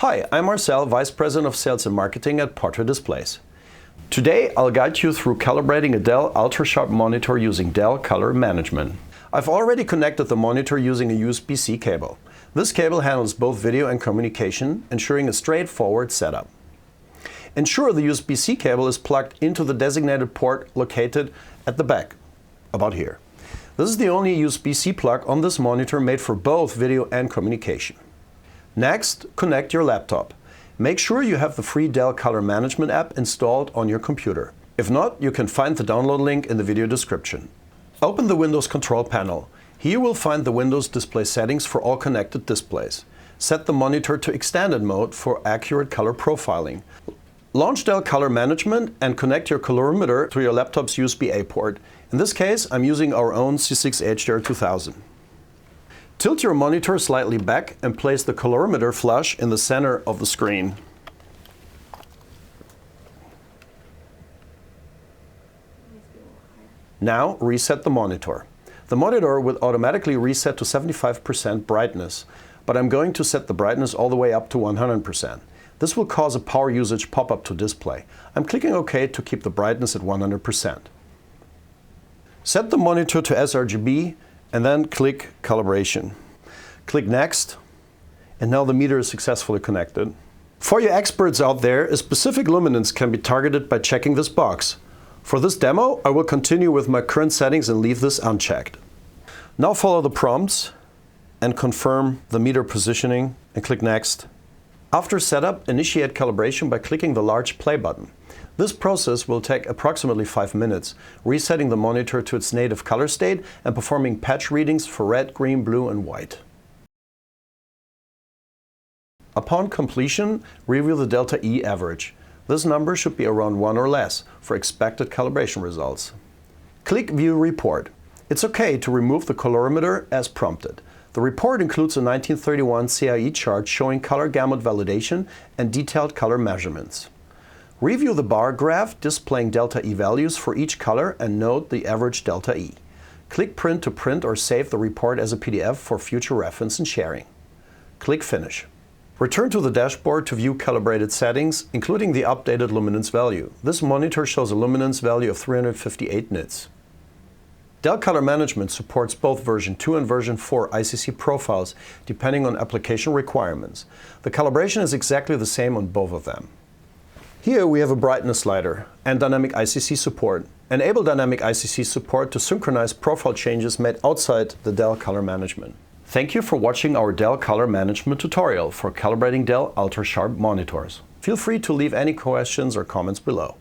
Hi, I'm Marcel, Vice President of Sales and Marketing at Portrait Displays. Today I'll guide you through calibrating a Dell UltraSharp monitor using Dell Color Management. I've already connected the monitor using a USB-C cable. This cable handles both video and communication, ensuring a straightforward setup. Ensure the USB-C cable is plugged into the designated port located at the back, about here. This is the only USB-C plug on this monitor made for both video and communication. Next, connect your laptop. Make sure you have the free Dell Color Management app installed on your computer. If not, you can find the download link in the video description. Open the Windows control panel. Here you will find the Windows display settings for all connected displays. Set the monitor to extended mode for accurate color profiling. Launch Dell Color Management and connect your colorimeter to your laptop's USB-A port. In this case, I'm using our own C6 HDR2000. Tilt your monitor slightly back and place the colorimeter flush in the center of the screen. Now reset the monitor. The monitor will automatically reset to 75% brightness, but I'm going to set the brightness all the way up to 100%. This will cause a power usage pop-up to display. I'm clicking OK to keep the brightness at 100%. Set the monitor to sRGB and then click Calibration. Click Next, and now the meter is successfully connected. For you experts out there, a specific luminance can be targeted by checking this box. For this demo, I will continue with my current settings and leave this unchecked. Now follow the prompts and confirm the meter positioning and click Next. After setup, initiate calibration by clicking the large play button. This process will take approximately 5 minutes, resetting the monitor to its native color state and performing patch readings for red, green, blue and white. Upon completion, review the delta E average. This number should be around 1 or less for expected calibration results. Click View Report. It's okay to remove the colorimeter as prompted. The report includes a 1931 CIE chart showing color gamut validation and detailed color measurements. Review the bar graph displaying delta E values for each color and note the average delta E. Click Print to print or save the report as a PDF for future reference and sharing. Click Finish. Return to the dashboard to view calibrated settings, including the updated luminance value. This monitor shows a luminance value of 358 nits. Dell Color Management supports both version 2 and version 4 ICC profiles depending on application requirements. The calibration is exactly the same on both of them. Here we have a brightness slider and dynamic ICC support. Enable dynamic ICC support to synchronize profile changes made outside the Dell Color Management. Thank you for watching our Dell Color Management tutorial for calibrating Dell UltraSharp monitors. Feel free to leave any questions or comments below.